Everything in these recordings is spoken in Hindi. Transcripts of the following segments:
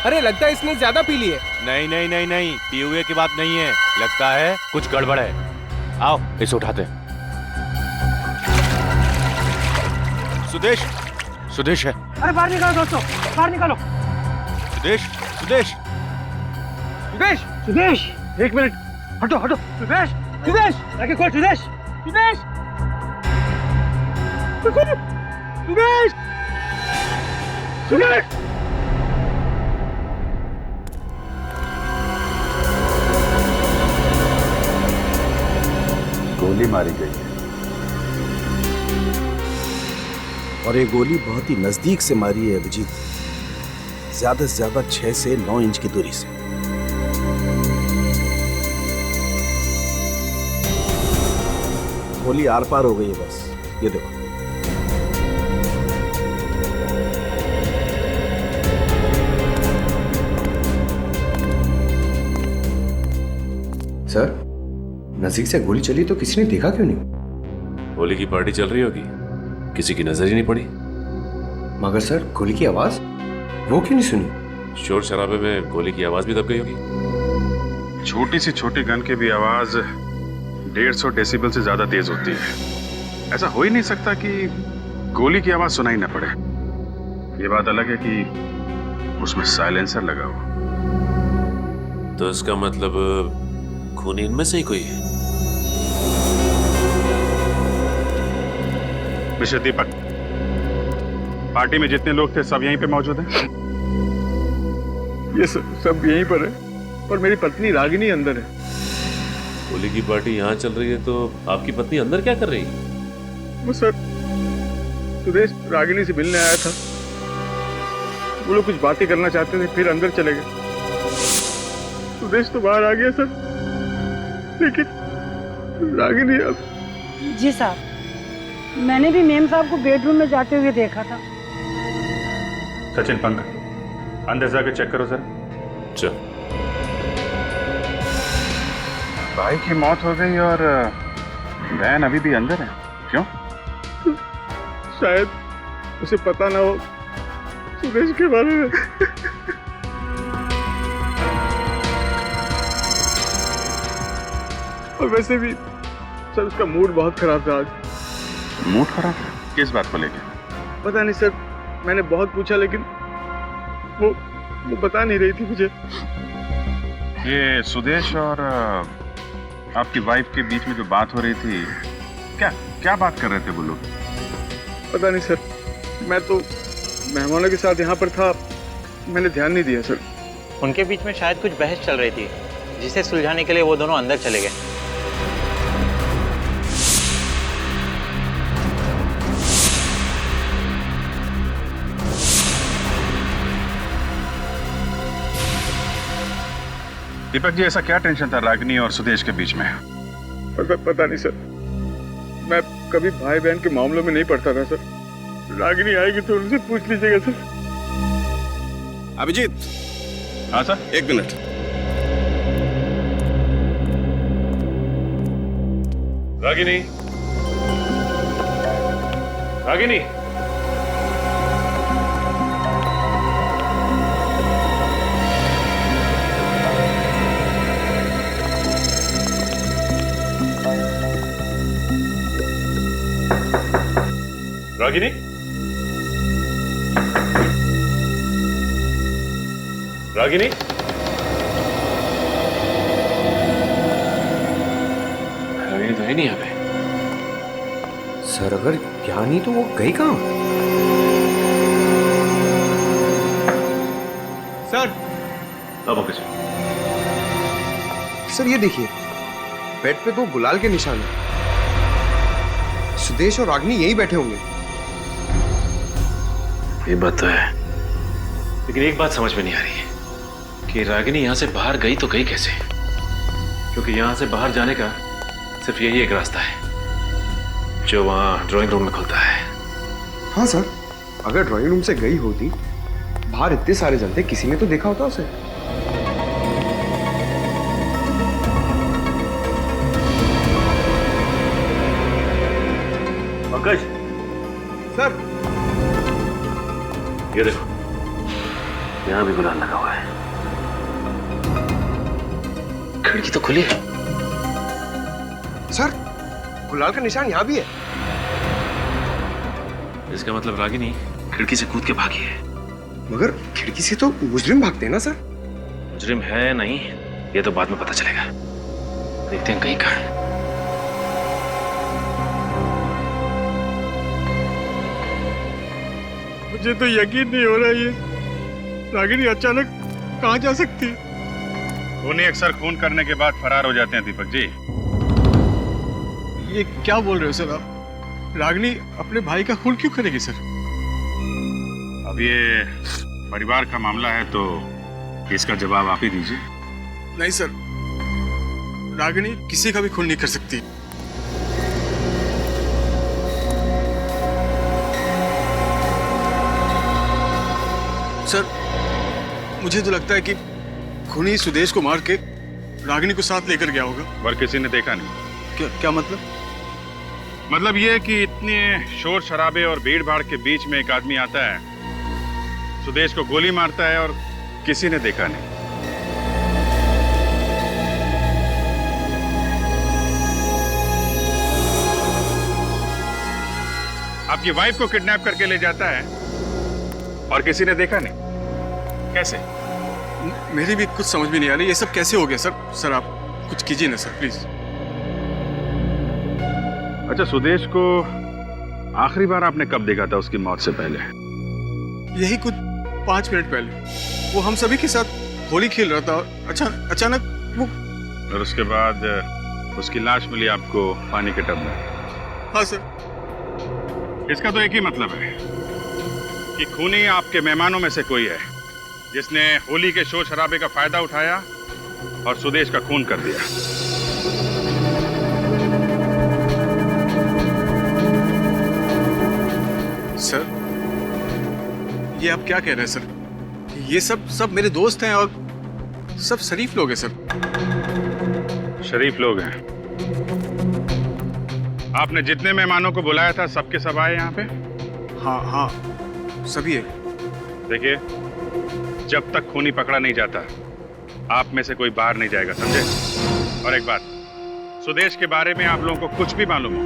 अरे लगता है इसने ज्यादा पी ली है। नहीं नहीं नहीं नहीं, पी हुए की बात नहीं है, लगता है कुछ गड़बड़ है। आओ इसे उठाते हैं। सुदेश, सुदेश है। अरे बाहर निकालो दोस्तों, बाहर निकालो। सुदेश, सुदेश, सुदेश, सुदेश, एक मिनट, हटो हटो। सुदेश, सुदेश, आगे खोल। सुदेश, सुदेश, सुदेश, सुदेश। गोली मारी गई है और ये गोली बहुत ही नजदीक से मारी है अभिजीत, ज्यादा से ज्यादा 6 से 9 इंच की दूरी से। गोली आर पार हो गई है बस, ये देखो। सर, नजदीक से गोली चली तो किसी ने देखा क्यों नहीं? होली की पार्टी चल रही होगी, किसी की नजर ही नहीं पड़ी। मगर सर, गोली की आवाज वो क्यों नहीं सुनी? शोर शराबे में गोली की आवाज भी दब गई होगी। छोटी सी छोटी गन की भी आवाज 150 डेसिबल से ज्यादा तेज होती है। ऐसा हो ही नहीं सकता कि गोली की आवाज सुनाई न पड़े। ये बात अलग है कि उसमें साइलेंसर लगा हुआ। तो इसका मतलब खूनी इनमें से ही कोई है। मिस्टर दीपक, पार्टी में जितने लोग थे सब यहीं पे मौजूद हैं? ये सब यहीं पर है, पर मेरी पत्नी रागिनी अंदर है। होली की पार्टी यहाँ चल रही है तो आपकी पत्नी अंदर क्या कर रही है? वो सर, सुदेश रागिनी से मिलने आया था। वो लोग कुछ बातें करना चाहते थे, फिर अंदर चले गए। सुदेश तो बाहर आ गया सर, लेकिन रागिनी अब। जी साहब, मैंने भी मेम साहब को बेडरूम में जाते हुए देखा था। सचिन, पंकज, अंदर जाके चेक करो सर। चल। भाई की मौत हो गई और बहन अभी भी अंदर है, क्यों? शायद उसे पता ना हो सुदेश के बारे में। और वैसे भी सर, उसका मूड बहुत खराब था आज। मूड खराब? किस बात को लेके? पता नहीं सर, मैंने बहुत पूछा लेकिन वो बता नहीं रही थी मुझे। ये सुदेश और आपकी वाइफ के बीच में जो बात हो रही थी, क्या क्या बात कर रहे थे वो लोग? पता नहीं सर, मैं तो मेहमानों के साथ यहाँ पर था, मैंने ध्यान नहीं दिया सर। उनके बीच में शायद कुछ बहस चल रही थी, जिसे सुलझाने के लिए वो दोनों अंदर चले गए। दीपक जी, ऐसा क्या टेंशन था रागिनी और सुदेश के बीच में? पता नहीं सर, मैं कभी भाई बहन के मामलों में नहीं पड़ता था सर। रागिनी आएगी तो उनसे पूछ लीजिएगा सर। अभिजीत। हाँ सर, 1 मिनट। रागिनी, रागिनी, रागिनी, रागिनी, रागिनी तो है नहीं यहाँ पे। सर, अगर यहाँ नहीं तो वो गई कहाँ? सर, अब ओके सर, ये देखिए, बेड पे 2 गुलाल के निशान हैं। सुदेश और रागिनी यहीं बैठे होंगे। ये बात तो है, लेकिन एक बात समझ में नहीं आ रही है कि रागिनी यहाँ से बाहर गई तो गई कैसे? क्योंकि यहाँ से बाहर जाने का सिर्फ यही एक रास्ता है जो वहाँ ड्राइंग रूम में खुलता है। हाँ सर, अगर ड्राइंग रूम से गई होती, बाहर इतने सारे जन थे, किसी ने तो देखा होता उसे। पंकज, सर, ये देखो, यहाँ भी गुलाल लगा हुआ है। खिड़की तो खुली है। सर, गुलाल का निशान यहाँ भी है। इसका मतलब रागिनी खिड़की से कूद के भागी है। मगर खिड़की से तो मुजरिम भागते हैं ना सर? मुजरिम है नहीं, ये तो बाद में पता चलेगा। देखते हैं कहीं कहाँ है। मुझे तो यकीन नहीं हो रहा ये रागिनी अचानक कहाँ जा सकती है। खूनी अक्सर खून करने के बाद फरार हो जाते हैं दीपक जी। ये क्या बोल रहे हो सर आप? रागिनी अपने भाई का खून क्यों करेगी सर? अब ये परिवार का मामला है तो इसका जवाब आप ही दीजिए। नहीं सर, रागिनी किसी का भी खून नहीं कर सकती। सर, मुझे तो लगता है कि खूनी सुदेश को मार के रागिनी को साथ लेकर गया होगा। पर किसी ने देखा नहीं। क्या मतलब? मतलब ये कि इतने शोर शराबे और भीड़ भाड़ के बीच में एक आदमी आता है, सुदेश को गोली मारता है और किसी ने देखा नहीं। आपकी वाइफ को किडनैप करके ले जाता है और किसी ने देखा नहीं। कैसे? मेरी भी कुछ समझ में नहीं आ रही, ये सब कैसे हो गया सर? सर आप कुछ कीजिए ना सर, प्लीज। अच्छा, सुदेश को आखिरी बार आपने कब देखा था उसकी मौत से पहले? यही कुछ 5 मिनट पहले। वो हम सभी के साथ होली खेल रहा था और अचानक वो। और उसके बाद उसकी लाश मिली आपको पानी के टब में। हाँ सर। इसका तो एक ही मतलब है कि खूनी आपके मेहमानों में से कोई है जिसने होली के शोर शराबे का फायदा उठाया और सुदेश का खून कर दिया। सर, ये आप क्या कह रहे हैं सर? ये सब मेरे दोस्त हैं और सब शरीफ लोग हैं सर। शरीफ लोग हैं। आपने जितने मेहमानों को बुलाया था सबके सब आए यहाँ पे? हाँ, सभी है। देखिए, जब तक खूनी पकड़ा नहीं जाता आप में से कोई बाहर नहीं जाएगा, समझे? और एक बात, सुदेश के बारे में आप लोगों को कुछ भी मालूम हो,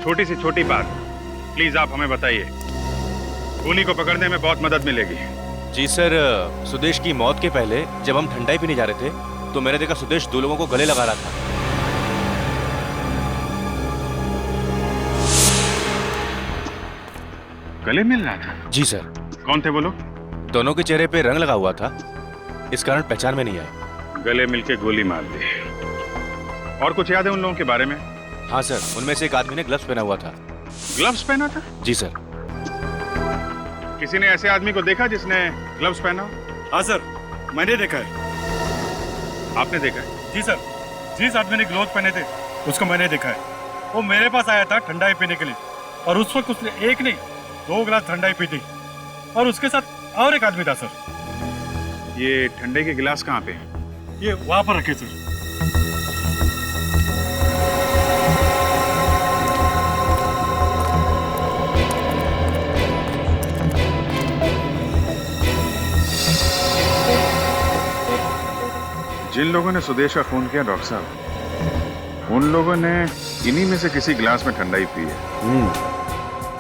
छोटी से छोटी बात प्लीज आप हमें बताइए। खूनी को पकड़ने में बहुत मदद मिलेगी। जी सर, सुदेश की मौत के पहले जब हम ठंडाई पीने जा रहे थे तो मैंने देखा सुदेश 2 लोगों को गले लगा रहा था। गले मिल रहा था? जी सर। कौन थे वो लोग? दोनों के चेहरे पे रंग लगा हुआ था, इस कारण पहचान में नहीं आया। गले मिलके गोली मार दी। और कुछ याद है उन लोगों के बारे में? हाँ सर, उनमें से एक आदमी ने ग्लव्स पहना हुआ था। ग्लव्स पहना था? जी सर। किसी ने ऐसे आदमी को देखा जिसने ग्लव्स पहना हो? हाँ सर, मैंने देखा है। आपने देखा है? जी सर, जिस आदमी ने ग्लोव पहने थे उसको मैंने देखा है। वो मेरे पास आया था ठंडाई पीने के लिए और उस वक्त उसने 1 नहीं 2 गिलास ठंडाई पी थी और उसके साथ और एक आदमी था सर। ये ठंडे के गिलास कहाँ पे? ये वहां पर रखे सर। जिन लोगों ने सुदेश का खून किया डॉक्टर साहब, उन लोगों ने इन्हीं में से किसी गिलास में ठंडाई पी है।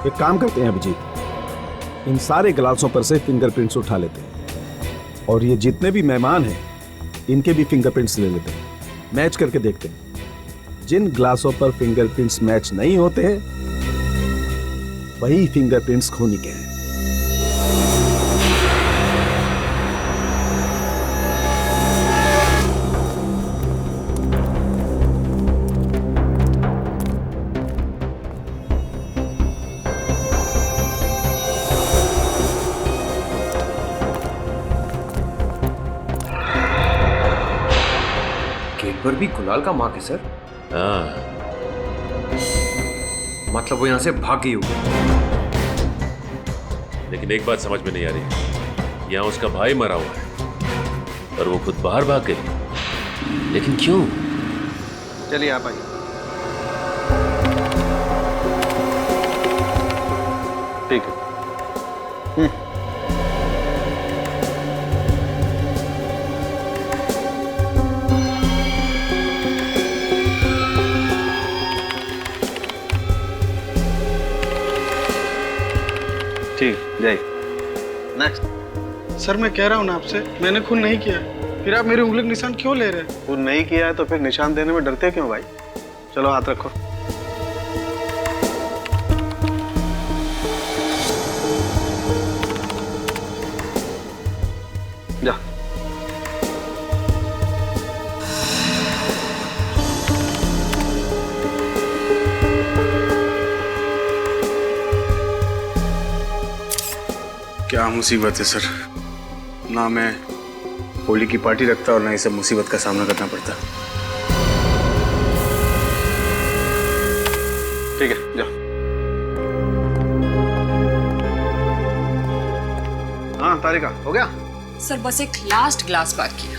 एक काम करते हैं अभिजीत, इन सारे गिलासों पर से फिंगरप्रिंट्स उठा लेते हैं और ये जितने भी मेहमान हैं इनके भी फिंगरप्रिंट्स ले लेते हैं, मैच करके देखते हैं। जिन गिलासों पर फिंगरप्रिंट्स मैच नहीं होते हैं वही फिंगरप्रिंट्स खूनी के हैं। पर भी गुलाल का मार्क है सर। हाँ, मतलब वो यहाँ से भाग गई होगी। लेकिन एक बात समझ में नहीं आ रही, यहाँ उसका भाई मरा हुआ है और वो खुद बाहर भाग गई, लेकिन क्यों? चलिए आप आइए। ठीक है। जय नेक्स्ट। सर मैं कह रहा हूँ ना आपसे, मैंने खून नहीं किया, फिर आप मेरी उंगली का निशान क्यों ले रहे हैं? खून नहीं किया है तो फिर निशान देने में डरते क्यों भाई? चलो हाथ रखो। जा। क्या मुसीबत है सर, ना मैं होली की पार्टी रखता और ना ही सब मुसीबत का सामना करना पड़ता। ठीक है जाओ। हाँ तारिका हो गया? सर बस एक लास्ट ग्लास बाकी है।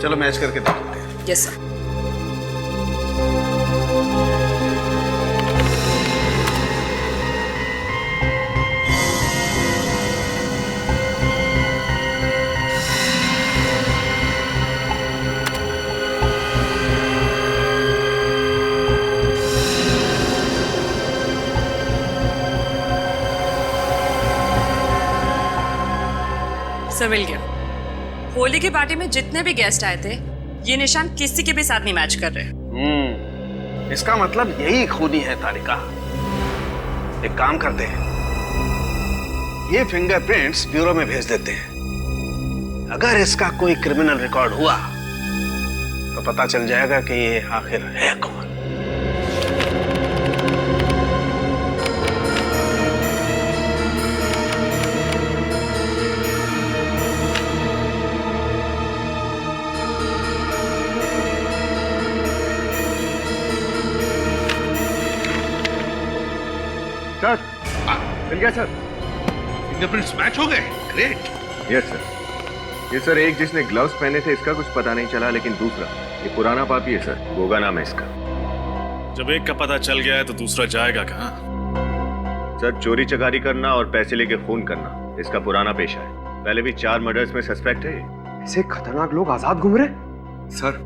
चलो मैच करके देखते हैं। Yes sir. सर मिल गया। होली की पार्टी में जितने भी गेस्ट आए थे, ये निशान किसी के भी साथ नहीं मैच कर रहे। इसका मतलब यही खूनी है तारिका। एक काम करते हैं, ये फिंगरप्रिंट्स ब्यूरो में भेज देते हैं। अगर इसका कोई क्रिमिनल रिकॉर्ड हुआ तो पता चल जाएगा कि ये आखिर है कौन। सर मिल गया सर, फिंगरप्रिंट्स मैच हो गए। ग्रेट। Yes sir. ये सर एक जिसने ग्लव्स पहने थे इसका कुछ पता नहीं चला, लेकिन दूसरा ये पुराना पापी है सर, गोगा नाम है इसका। जब एक का पता चल गया है तो दूसरा जाएगा कहाँ? सर चोरी चकारी करना और पैसे लेके खून करना इसका पुराना पेशा है। पहले भी 4 मर्डर्स में सस्पेक्ट है। ऐसे खतरनाक लोग आजाद घूम रहे? सर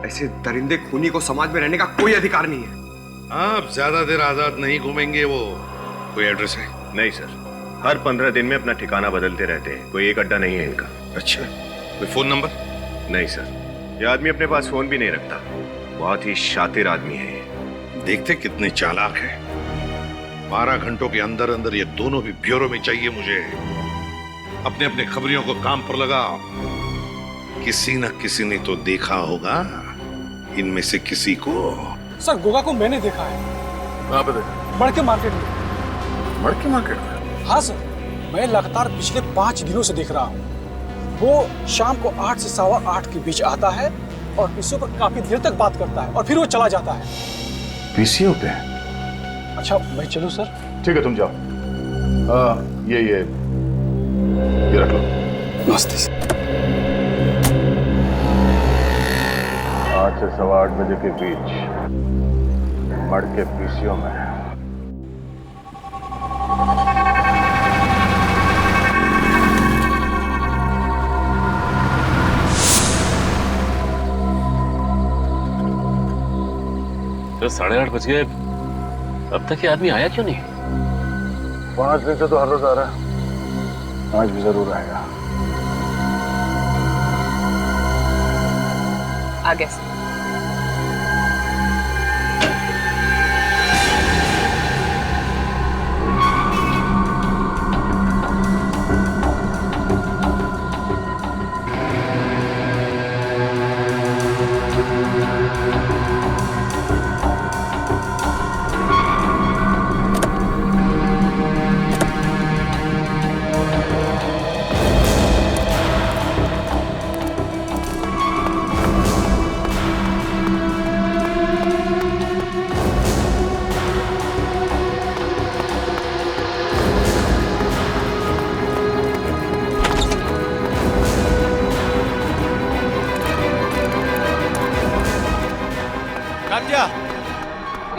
ऐसे दरिंदे खूनी को समाज में रहने का कोई अधिकार नहीं है। आप ज्यादा देर आजाद नहीं घूमेंगे। वो कोई एड्रेस है? नहीं सर, हर 15 दिन में अपना ठिकाना बदलते रहते हैं, कोई एक अड्डा नहीं है इनका। अच्छा, कोई फोन नंबर? नहीं सर, ये आदमी अपने पास फोन भी नहीं रखता। बहुत ही शातिर आदमी है ये। देखते कितने चालाक है। 12 घंटों के अंदर अंदर ये दोनों भी ब्यूरो में चाहिए मुझे। अपने अपने खबरियों को काम पर लगाओ। किसी न किसी ने तो देखा होगा इनमें से किसी को। सर गोगा को मैंने देखा है। कहाँ पे देखा? मड़के मार्केट में। मड़के मार्केट में? हाँ सर, मैं लगातार पिछले 5 दिनों से देख रहा हूँ। वो शाम को 8 से 8:15 के बीच आता है और पीसीओ पर काफी देर तक बात करता है और फिर वो चला जाता है। पीसीओ पे? अच्छा मैं चलूँ सर? ठीक है तुम जाओ। ये रख लो। नमस्ते सर। 8 से 8:15 बजे के बीच मड़के पीसीओ में। तो 8:30 बज गए, अब तक ये आदमी आया क्यों नहीं? 5 दिन से तो हर रोज आ रहा है, आज भी जरूर आएगा। आगे से।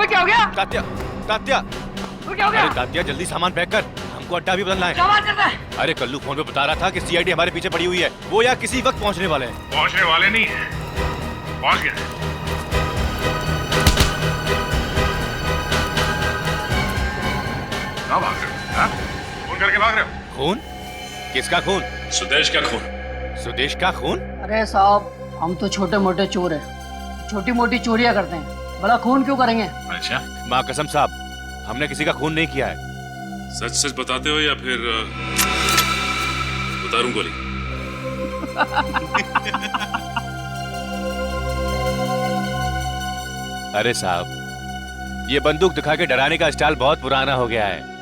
क्या हो गया? तात्या, तात्या, क्या हो गया? अरे तात्या जल्दी सामान पैक कर, हमको अड्डा भी बदलना है। क्या बात करता है? अरे कल्लू फोन पे बता रहा था कि सीआईडी हमारे पीछे पड़ी हुई है, वो या किसी वक्त पहुंचने वाले हैं। पहुंचने वाले नहीं है, पहुंच गए। कहाँ भाग रहे हो? हाँ? फोन करके भाग रहे हो? खून? किसका खून? सुदेश का खून। सुदेश का खून? अरे साहब, हम तो छोटे मोटे चोर हैं, छोटी मोटी चोरियां करते हैं, बड़ा खून क्यों करेंगे? अच्छा, माँ कसम साहब, हमने किसी का खून नहीं किया है। सच सच बताते हो या फिर उतारूं गोली? अरे साहब, ये बंदूक दिखा के डराने का स्टाइल बहुत पुराना हो गया है।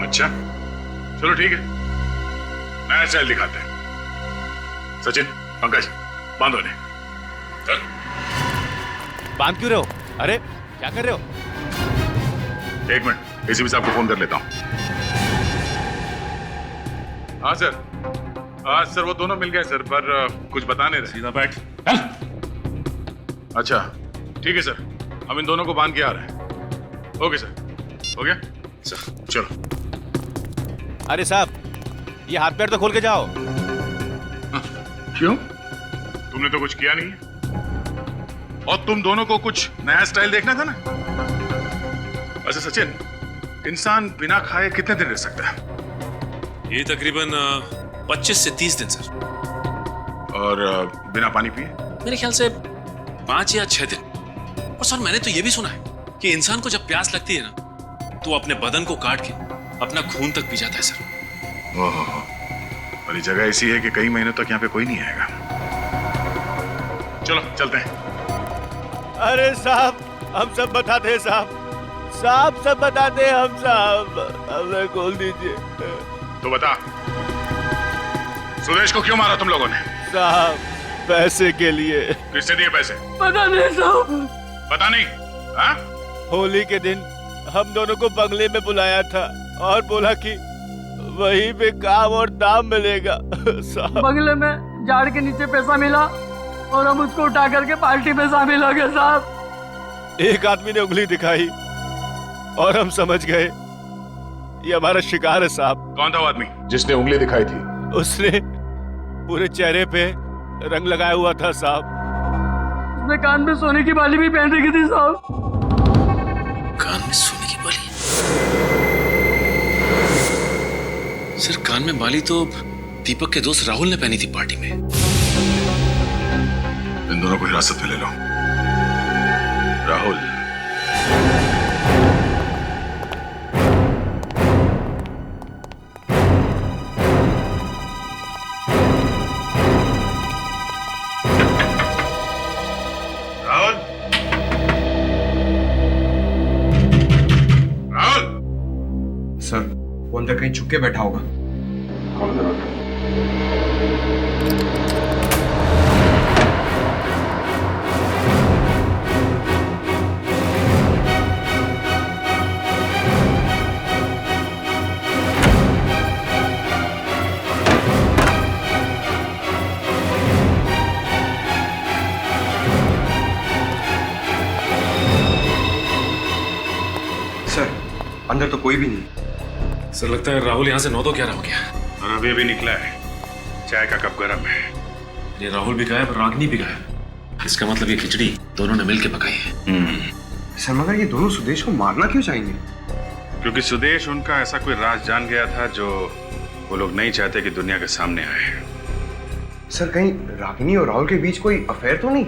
अच्छा, चलो ठीक है, नया स्टाइल दिखाते हैं। सचिन, पंकज, बांधो इन्हें। चल। बांध क्यों रहे हो? अरे क्या कर रहे हो? एक मिनट, एसीपी साहब को फोन कर लेता हूँ। हाँ सर, सर वो दोनों मिल गए सर, पर कुछ बता नहीं रहे। सीधा बैठ। अच्छा ठीक है सर, हम इन दोनों को बांध के आ रहे हैं। ओके सर, हो गया सर, चलो। अरे साहब, ये हाथ पैर तो खोल के जाओ। क्यों? तुमने तो कुछ किया नहीं है, और तुम दोनों को कुछ नया स्टाइल देखना था ना। अच्छा सचिन, इंसान बिना खाए कितने दिन रह सकता है? ये तकरीबन 25 से 30 दिन सर। और बिना पानी पिए? मेरे ख्याल से 5 या 6 दिन। और सर मैंने तो ये भी सुना है कि इंसान को जब प्यास लगती है ना, तो अपने बदन को काट के अपना खून तक पी जाता है सर। ओहो, और ये जगह ऐसी है कि कई महीनों तक यहाँ पे कोई नहीं आएगा। चलो चलते हैं। अरे साहब, हम सब बताते हैं साहब, साहब सब बताते हैं हम साहब, हमें खोल दीजिए। तो बता, सुदेश को क्यों मारा तुम लोगों ने? साहब, पैसे के लिए। किससे दिए पैसे? पता नहीं साहब। पता नहीं? हाँ? होली के दिन हम दोनों को बंगले में बुलाया था और बोला कि वहीं पे काम और दाम मिलेगा। साहब, बंगले में झाड़ के नीचे पैसा मिला और हम उसको उठा करके पार्टी में शामिल हो गए साहब। एक आदमी ने उंगली दिखाई और हम समझ गए ये हमारा शिकार है साहब। कौन था वो आदमी जिसने उंगली दिखाई थी? उसने पूरे चेहरे पे रंग लगाया हुआ था साहब। उसने कान में सोने की बाली भी पहन रखी थी साहब। कान में सोने की बाली? सर कान में बाली तो दीपक के दोस्त राहुल ने पहनी थी पार्टी में। इन दोनों को हिरासत में ले लो। राहुल, सर, वो अंदर कहीं छुप के बैठा होगा। सर, अंदर तो कोई भी नहीं। सर लगता है राहुल यहाँ से 9-11 हो गया और अभी अभी निकला है। चाय का कप गर्म है। ये राहुल भी गायब, रागनी भी गायब। इसका मतलब ये खिचड़ी दोनों ने मिलके पकाई है। सर मगर ये दोनों सुदेश को मारना क्यों चाहेंगे? क्योंकि सुदेश उनका ऐसा कोई राज जान गया था जो वो लोग नहीं चाहते कि दुनिया के सामने आए। सर कहीं रागिनी और राहुल के बीच कोई अफेयर तो नहीं?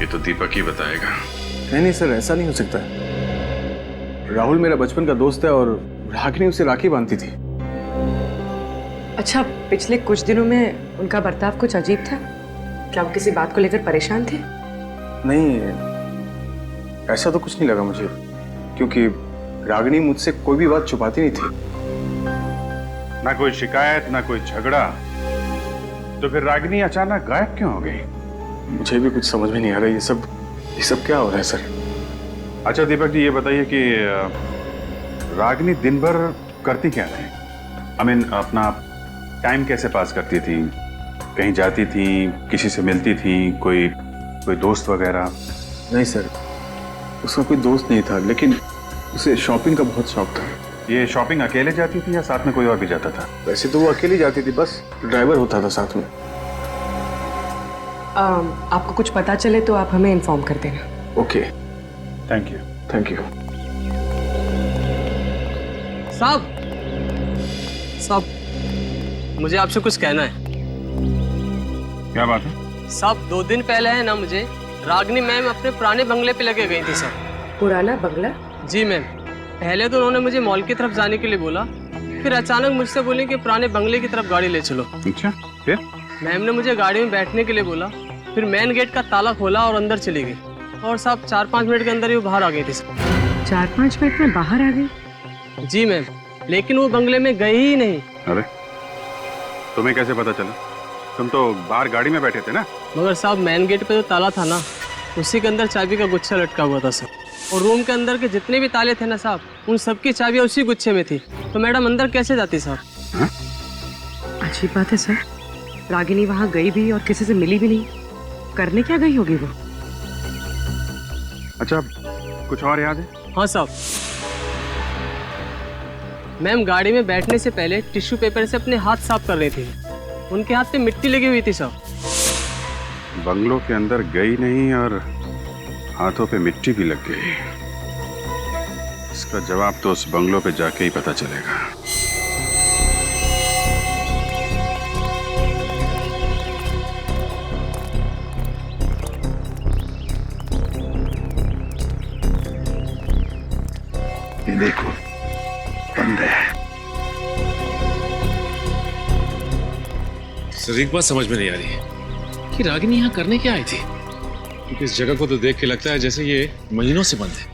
ये तो दीपक ही बताएगा। नहीं सर, ऐसा नहीं हो सकता। राहुल मेरा बचपन का दोस्त है और रागिनी उसे राखी बांधती थी। अच्छा, पिछले कुछ दिनों में उनका बर्ताव कुछ अजीब था। क्या वो किसी बात को लेकर परेशान थे? नहीं, ऐसा तो कुछ नहीं लगा मुझे, क्योंकि रागिनी मुझसे कोई भी बात छुपाती नहीं थी। ना कोई शिकायत, ना कोई झगड़ा, तो फिर रागिनी अचानक गायब क्यों हो गई? मुझे भी कुछ समझ में नहीं आ रहा। ये सब क्या हो रहा है सर? अच्छा दीपक जी, ये बताइए कि रागिनी दिन भर करती क्या थी? अपना टाइम कैसे पास करती थी? कहीं जाती थी, किसी से मिलती थी, कोई दोस्त वगैरह? नहीं सर, उसका कोई दोस्त नहीं था, लेकिन उसे शॉपिंग का बहुत शौक था। ये शॉपिंग अकेले जाती थी या साथ में कोई और भी जाता था? वैसे तो वो अकेली जाती थी, बस ड्राइवर होता था साथ में। आपको कुछ पता चले तो आप हमें इन्फॉर्म कर देना। Okay, thank you, thank you. साहब, साहब मुझे आपसे कुछ कहना है। क्या बात है? साहब 2 दिन पहले है ना, मुझे रागिनी मैम अपने पुराने बंगले पे लगे गई थी सर। पुराना बंगला? जी मैम। पहले तो उन्होंने मुझे मॉल की तरफ जाने के लिए बोला, फिर अचानक मुझसे बोले कि पुराने बंगले की तरफ गाड़ी ले चलो। अच्छा, फिर? मैम ने मुझे गाड़ी में बैठने के लिए बोला, फिर मेन गेट का ताला खोला और अंदर चली गई। और साहब 4-5 मिनट के अंदर ही वो बाहर आ गई थी सर। 4-5 मिनट में बाहर आ गई? जी मैम, लेकिन वो बंगले में गई ही नहीं। अरे, तुम्हें कैसे पता चला? तुम तो बाहर गाड़ी में बैठे थे ना? मगर साहब मेन गेट पे जो ताला था ना, उसी के अंदर चाबी का गुच्छा लटका हुआ था सर। और रूम के अंदर के जितने भी ताले थे ना साहब, उन सबकी चाबियां उसी गुच्छे में थी। तो मैडम अंदर कैसे जाती साहब? अजीब बात है सर, रागिनी वहाँ गई भी और किसी से मिली भी नहीं। करने क्या गई होगी वो? अच्छा, कुछ और याद है? हाँ साहब, मैम गाड़ी में बैठने से पहले टिश्यू पेपर से अपने हाथ साफ कर रही थी। उनके हाथ पे मिट्टी लगी हुई थी साहब। बंगलों के अंदर गई नहीं और हाथों पे मिट्टी भी लग गई। इसका जवाब तो उस बंगलों पे जाके ही पता चलेगा। ये देखो, बंद है। सर एक बात समझ में नहीं आ रही कि रागिनी यहाँ करने क्या आई थी, क्योंकि इस जगह को तो देख के लगता है जैसे ये महीनों से बंद है।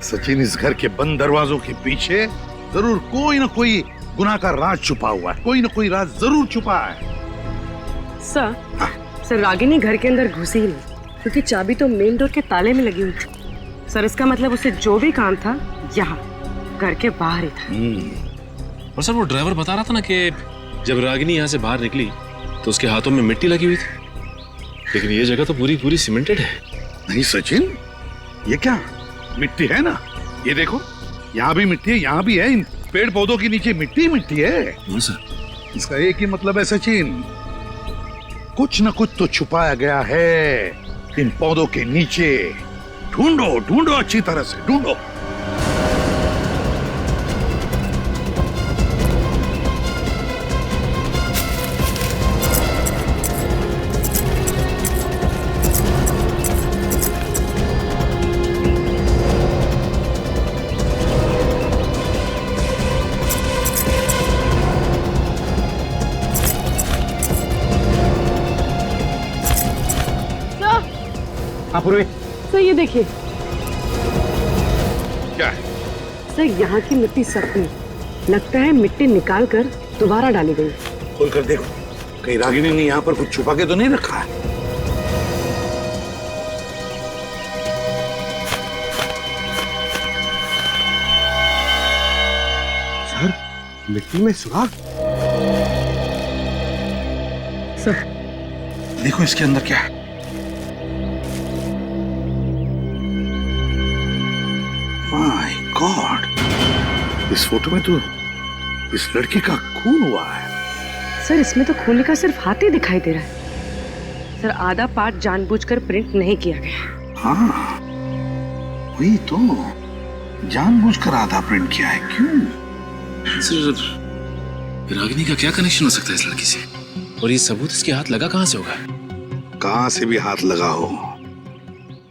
सचिन, इस घर के बंद दरवाजों के पीछे जरूर कोई ना कोई गुनाह का राज छुपा हुआ है। कोई ना कोई राज जरूर छुपा है। सर रागिनी घर के अंदर घुसी ही नहीं, क्योंकि चाबी तो मेन डोर के ताले में लगी हुई थी। सर इसका मतलब उसे जो भी काम था यहाँ घर के बाहर ही था। और सर वो ड्राइवर बता रहा था ना कि जब रागिनी यहाँ से बाहर निकली तो उसके हाथों में मिट्टी लगी हुई थी, लेकिन ये जगह तो पूरी सीमेंटेड है। नहीं सचिन, ये क्या मिट्टी है ना? ये देखो, यहाँ भी मिट्टी है, यहाँ भी है। इन पेड़ पौधों के नीचे मिट्टी मिट्टी है। हाँ सर। इसका एक ही मतलब है सचिन, कुछ न कुछ तो छुपाया गया है इन पौधों के नीचे। ढूंढो ढूंढो, अच्छी तरह से ढूंढो। हाँ पूर्वी। सर ये देखिए। क्या है? सर यहाँ की मिट्टी सख्त है, लगता है मिट्टी निकाल कर दोबारा डाली गई। खोल कर देखो, कहीं रागिनी ने यहाँ पर कुछ छुपा के तो नहीं रखा है। सर, मिट्टी में सुराख। सर देखो इसके अंदर क्या है। माय गॉड, इस फोटो में तो इस लड़की का खून हुआ है। सर इसमें तो खून का सिर्फ हाथ ही दिखाई दे रहा है। सर आधा पार्ट जानबूझकर प्रिंट नहीं किया गया। हाँ, वही तो, जानबूझकर आधा प्रिंट किया है। क्यों? सर रागिनी का क्या कनेक्शन हो सकता है इस लड़की से? और ये सबूत इसके हाथ लगा कहाँ से होगा? कहाँ से भी हाथ लगा हो,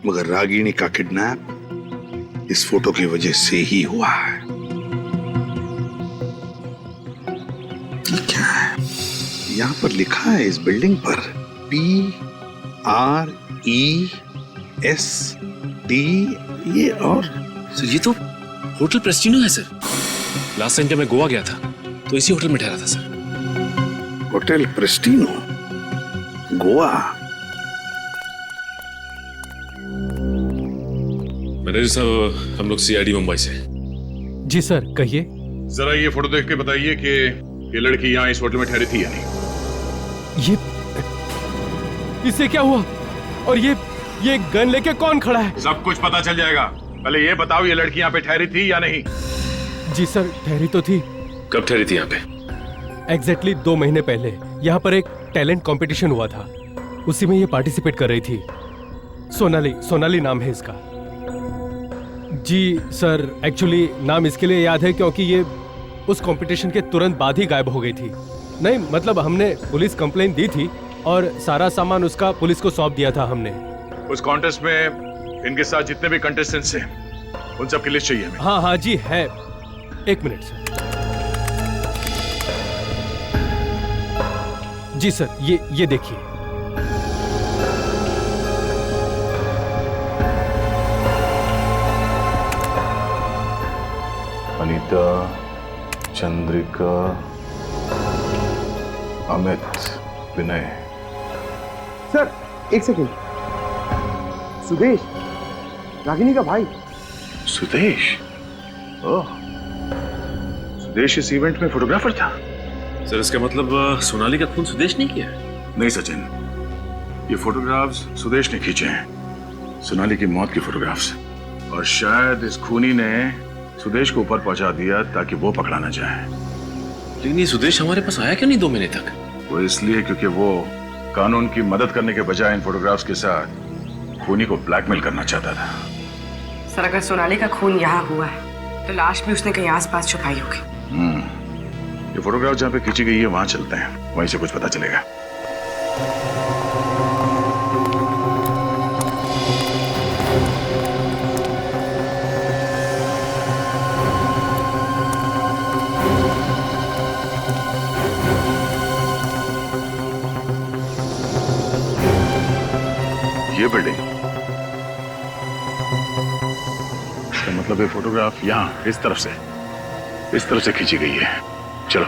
मगर रागिनी का किडनैप इस फोटो की वजह से ही हुआ है। ये क्या है? यहाँ पर लिखा है इस बिल्डिंग पर PREST, ये और सर ये तो होटल प्रेस्टिनो है सर। लास्ट टाइम जब मैं गोवा गया था तो इसी होटल में ठहरा था सर। होटल प्रेस्टिनो, गोवा। मैनेजर साहब, हम लोग CID मुंबई से। जी सर, कहिए। जरा ये फोटो देख के बताइए कि ये लड़की यहाँ इस होटल में ठहरी थी या नहीं। इससे क्या हुआ? और ये गन लेके कौन खड़ा है? सब कुछ पता चल जाएगा। पहले ये बताओ, ये लड़की यहाँ पे ठहरी थी या नहीं? जी सर, ठहरी तो थी। कब ठहरी थी यहाँ पे? एग्जैक्टली 2 महीने पहले यहाँ पर एक टैलेंट कंपटीशन हुआ था, उसी में ये पार्टिसिपेट कर रही थी। सोनाली नाम है इसका। जी सर, एक्चुअली नाम इसके लिए याद है क्योंकि ये उस कंपटीशन के तुरंत बाद ही गायब हो गई थी। नहीं मतलब हमने पुलिस कंप्लेंट दी थी और सारा सामान उसका पुलिस को सौंप दिया था हमने। उस कॉन्टेस्ट में इनके साथ जितने भी कंटेस्टेंट्स हैं उन सब की लिस्ट चाहिए हमें। हाँ जी है, एक मिनट सर। जी सर, ये देखिए। अनीता, चंद्रिका, अमित, विनय। सर एक सेकेंड, सुदेश, रागिनी का भाई। सुदेश? ओह, सुदेश इस इवेंट में फोटोग्राफर था। सर इसका मतलब सोनाली का खून सुदेश ने किया? नहीं सचिन, ये फोटोग्राफ्स सुदेश ने खींचे हैं, सोनाली की मौत की फोटोग्राफ्स। और शायद इस खूनी ने सुदेश को ऊपर पहुंचा दिया ताकि वो पकड़ा ना जाए। लेकिन ये सुदेश हमारे पास आया क्यों नहीं 2 महीने तक? वो इसलिए क्योंकि वो कानून की मदद करने के बजाय इन फोटोग्राफ्स के साथ खूनी को ब्लैकमेल करना चाहता था। सर अगर सोनाली का खून यहाँ हुआ है तो लाश भी उसने कहीं आसपास छुपाई होगी। ये फोटोग्राफ जहाँ पे खींची गई है वहां चलते हैं, वहीं से कुछ पता चलेगा। ये बिल्डिंग, इसका मतलब ये फोटोग्राफ यहाँ इस तरफ से खींची गई है। चलो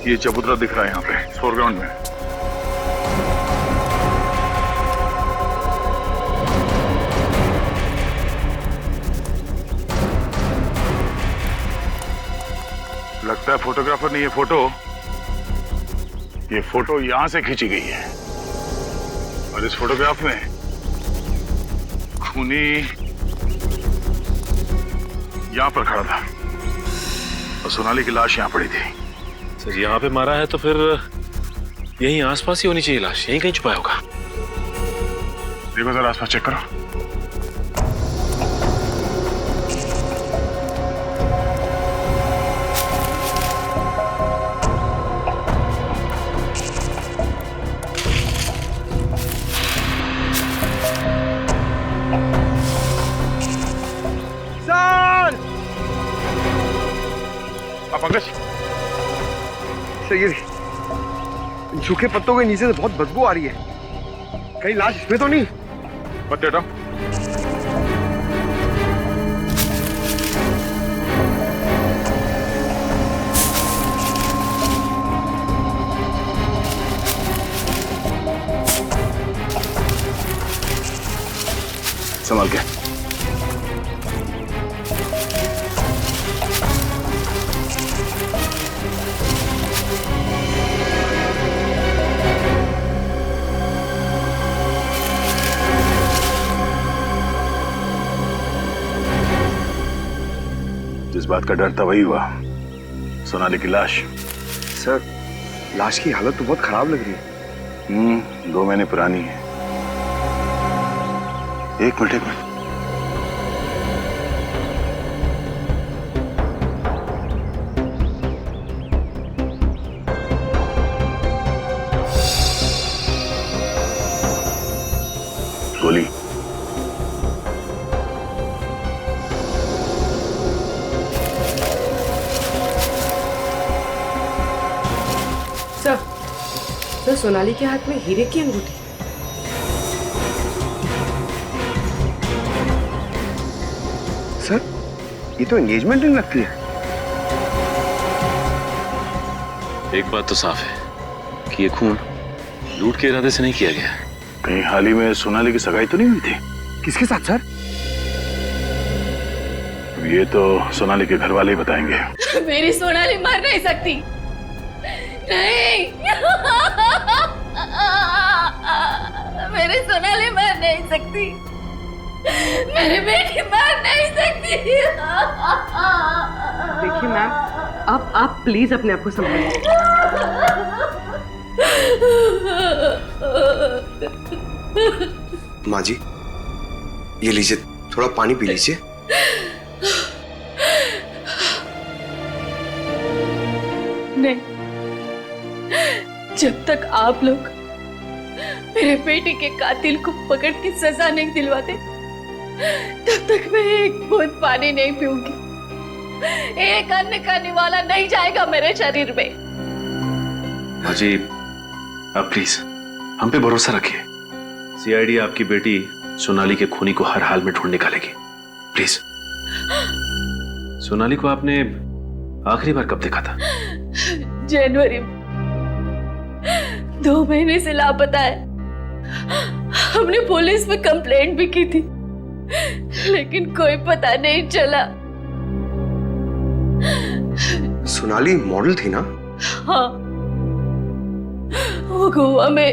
ये चबूतरा दिख रहा है यहाँ पे फोरग्राउंड में। लगता है फोटोग्राफर ने ये फोटो यहां से खींची गई है और इस फोटोग्राफ में खूनी यहां पर खड़ा था और सोनाली की लाश यहां पड़ी थी। सर यहाँ पे मारा है तो फिर यहीं आसपास ही होनी चाहिए लाश, यहीं कहीं छुपाया होगा। देखो जरा आसपास चेक करो। पंकज, सही, सूखे पत्तों के नीचे से बहुत बदबू आ रही है, कहीं लाश इसमें तो नहीं? पत्ते हटाओ। संभाल के। जिस बात का डर था वही हुआ, सोनाली की लाश। सर लाश की हालत तो बहुत खराब लग रही है। 2 महीने पुरानी है। एक मिनट गोली। सर सोनाली के हाथ में हीरे की अंगूठी। सर ये तो एंगेजमेंट रिंग लगती है। एक बात तो साफ है कि ये खून लूट के इरादे से नहीं किया गया। कहीं हाल ही में सोनाली की सगाई तो नहीं हुई थी? किसके साथ सर? ये तो सोनाली के घर वाले ही बताएंगे। मेरी सोनाली मर नहीं सकती, नहीं। मेरी सोनाली मर नहीं सकती। मेरी बेटी मर नहीं सकती। देखिए मैम, आप प्लीज अपने आप को संभालिए। माँ जी, ये लीजिए, थोड़ा पानी पी लीजिए। नहीं, जब तक आप लोग मेरे बेटे के कातिल को पकड़ के सजा नहीं दिलवाते, तब तक मैं एक बूंद पानी नहीं पीऊंगी। एक अन्न का निवाला नहीं जाएगा मेरे शरीर में। माँ जी, आप प्लीज हम पे भरोसा रखिए। सीआईडी आपकी बेटी सोनाली के खूनी को हर हाल में ढूंढ निकालेगी। प्लीज। सोनाली को आपने आखिरी बार कब देखा था? जनवरी में। 2 महीने से लापता है। हमने पुलिस में कंप्लेंट भी की थी, लेकिन कोई पता नहीं चला। सोनाली मॉडल थी ना? हाँ, वो गोवा में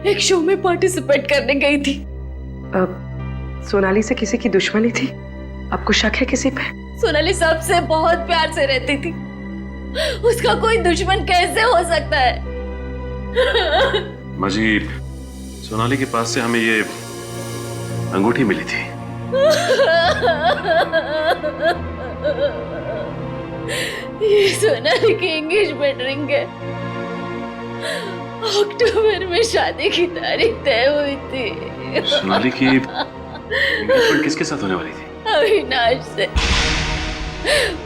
एक शो में पार्टिसिपेट करने गई थी। अब सोनाली से किसी की दुश्मनी थी? आपको शक है किसी पे? सोनाली सबसे बहुत प्यार से रहती थी, उसका कोई दुश्मन कैसे हो सकता है? माँ जी, सोनाली के पास से हमें ये अंगूठी मिली थी। ये सोनाली की एंगेजमेंट रिंग है। अक्टूबर में शादी की तारीख तय हुई थी। सोनाली की एंगेजमेंट किसके साथ होने वाली थी? अविनाश से।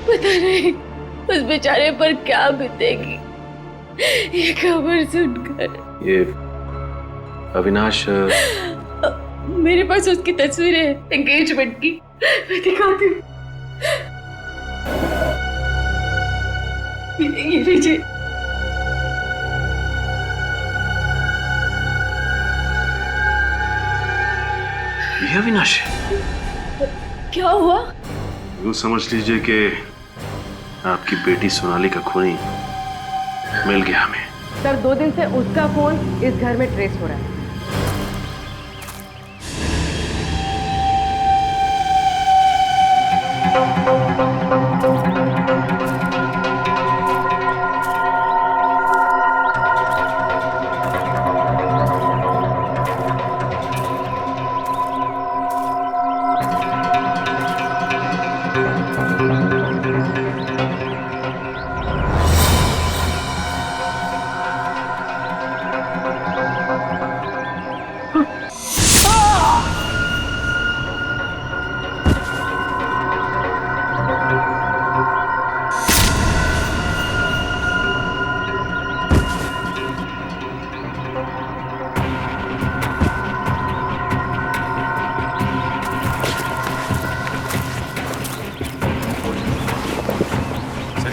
पता नहीं उस बेचारे पर क्या बीतेगी ये खबर सुनकर। ये अविनाश, मेरे पास उसकी तस्वीर है एंगेजमेंट की, मैं दिखाती हूँ। ये लीजिए। ये अविनाश है? क्या हुआ? यूं समझ लीजिए कि आपकी बेटी सोनाली का खूनी मिल गया हमें। सर, 2 दिन से उसका फोन इस घर में ट्रेस हो रहा है।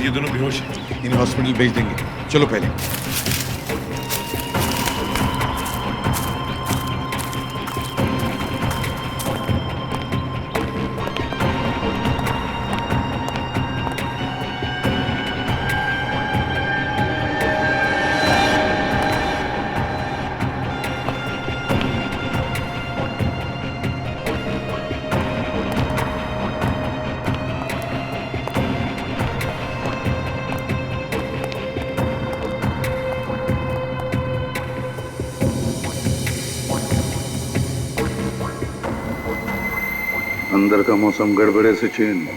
ये दोनों बेहोश हैं, इन्हें हॉस्पिटल भेज देंगे। चलो पहले। अंदर का मौसम गड़बड़े से चेन।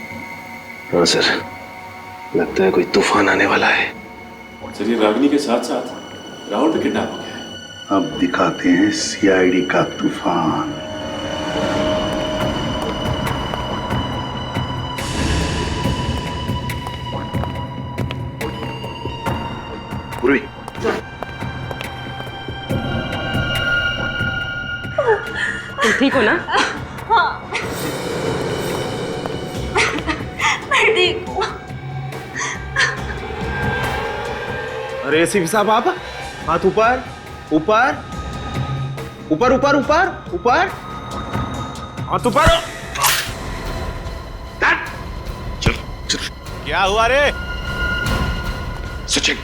हाँ सर, लगता है कोई तूफान आने वाला है। सर, ये रागिनी के साथ साथ राहुल भी किडनैप हो गया है। अब दिखाते हैं सीआईडी का तूफान। पूर्वी, तुम ठीक हो ना? हाँ, मैं ठीक हूँ। अरे सीपी साहब, आप हाथ ऊपर ऊपर ऊपर ऊपर ऊपर ऊपर, हाथ ऊपर। क्या हुआ रे? सचिन,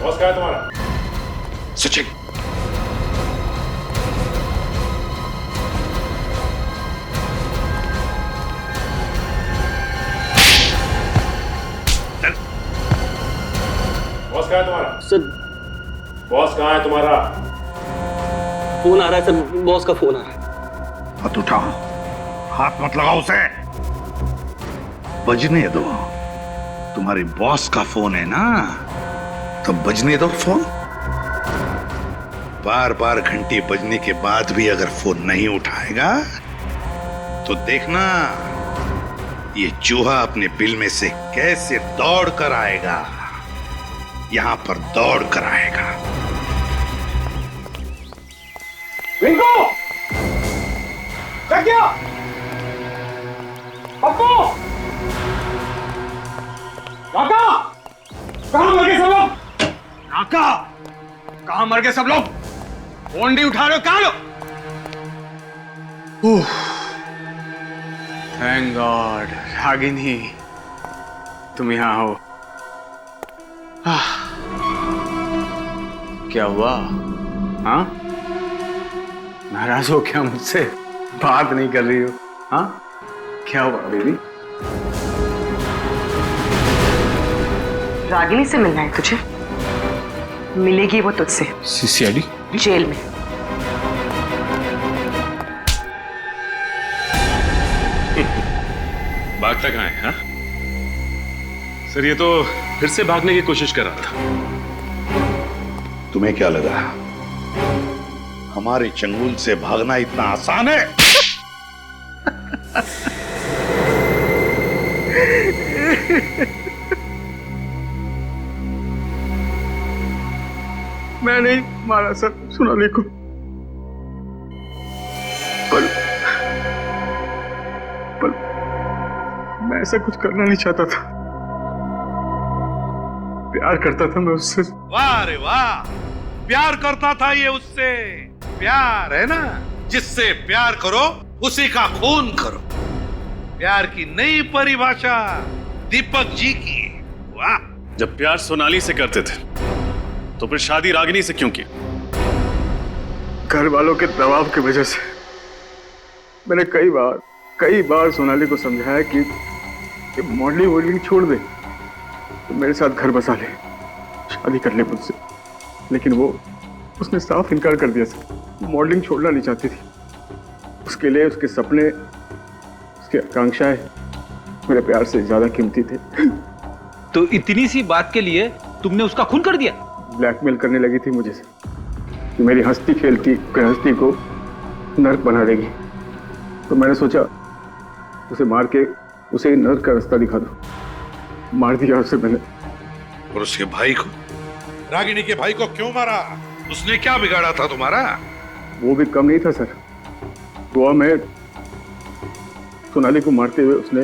बॉस कहाँ है तुम्हारा? सचिन, बॉस कहाँ है तुम्हारा? सर बॉस कहाँ है तुम्हारा? फोन आ रहा है सर, बॉस का फोन आ रहा है। हाथ उठाओ, हाथ मत लगाओ उसे। बजने दो, तुम्हारे बॉस का फोन है ना, तो बजने दो फोन। बार बार घंटी बजने के बाद भी अगर फोन नहीं उठाएगा तो देखना ये चूहा अपने बिल में से कैसे दौड़ कर आएगा, यहां पर दौड़ कर आएगा। रिंकू! क्या? पप्पू! काका! कहां मर गए सब लोग? काका! कहां मर गए सब लोग? फोन नहीं उठा रहे हो, कहां लो? थैंक गॉड, रागिनी तुम यहां हो। क्या हुआ? हाँ, नाराज हो क्या मुझसे? बात नहीं कर रही हो? हाँ, क्या हुआ बेबी? रागिनी से मिलना है तुझे? मिलेगी वो तुझसे सीसीआईडी जेल में। भागता कहाँ है? हाँ? सर ये तो फिर से भागने की कोशिश कर रहा था। तुम्हें क्या लगा हमारे चंगुल से भागना इतना आसान है? मैं नहीं मारा सर सोनाली को, पर मैं ऐसा कुछ करना नहीं चाहता था। प्यार करता था मैं उससे। वाह रे वाह, प्यार करता था ये उससे। प्यार है ना, जिससे प्यार करो उसी का खून करो। प्यार की नई परिभाषा दीपक जी की। वाह। जब प्यार सोनाली से करते थे तो फिर शादी रागिनी से क्यों की? घर वालों के दबाव की वजह से मैंने कई बार सोनाली को समझाया कि मॉडलिंग छोड़ दे, तो मेरे साथ घर बसा ले, शादी कर ले मुझसे। लेकिन उसने साफ इनकार कर दिया सर। मॉडलिंग छोड़ना नहीं चाहती थी। उसके लिए उसके सपने, उसकी आकांक्षाएं मेरे प्यार से ज्यादा कीमती थे। तो इतनी सी बात के लिए तुमने उसका खून कर दिया? ब्लैकमेल करने लगी थी मुझे कि मेरी हंसती खेलती गृहस्थी को नर्क बना देगी। तो मैंने सोचा उसे मार के उसे नर्क का रास्ता दिखा दो। मार दिया उसे मैंने। और उसके भाई को, रागिनी के भाई को क्यों मारा? उसने क्या बिगाड़ा था तुम्हारा? वो भी कम नहीं था सर। गोवा में सोनाली को मारते हुए उसने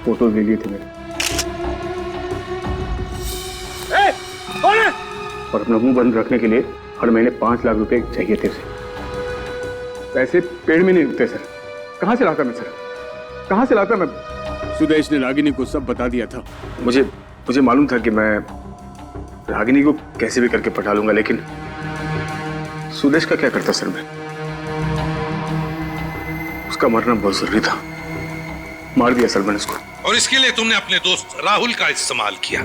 फोटो ले लिए थे मेरे। और अपना मुंह बंद रखने के लिए हर महीने 5 लाख रुपए चाहिए थे उसे। पैसे पेड़ में नहीं उगते सर। कहां से लाता मैं सर? कहां से लाता मैं? सुदेश ने रागिनी को सब बता दिया था। मुझे मालूम था कि मैं रागिनी को कैसे भी करके पटा लूंगा, लेकिन सुदेश का क्या करता सर मैं? उसका मरना बहुत जरूरी था। मार दिया सर मैंने उसको। और इसके लिए तुमने अपने दोस्त राहुल का इस्तेमाल किया,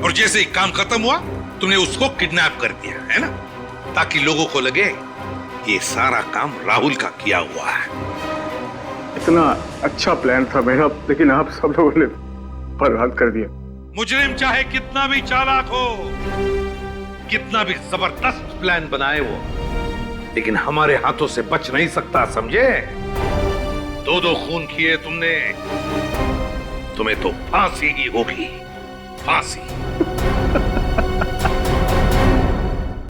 और जैसे ही काम खत्म हुआ तुमने उसको किडनैप कर दिया, है ना? ताकि लोगों को लगे ये सारा काम राहुल का किया हुआ है। इतना अच्छा प्लान था मेरा, लेकिन आप सब लोगों ने बर्बाद कर दिया। मुजरिम चाहे कितना भी चालाक हो, कितना भी जबरदस्त प्लान बनाए वो, लेकिन हमारे हाथों से बच नहीं सकता, समझे? 2 खून किए तुमने, तुम्हें तो फांसी ही होगी, फांसी।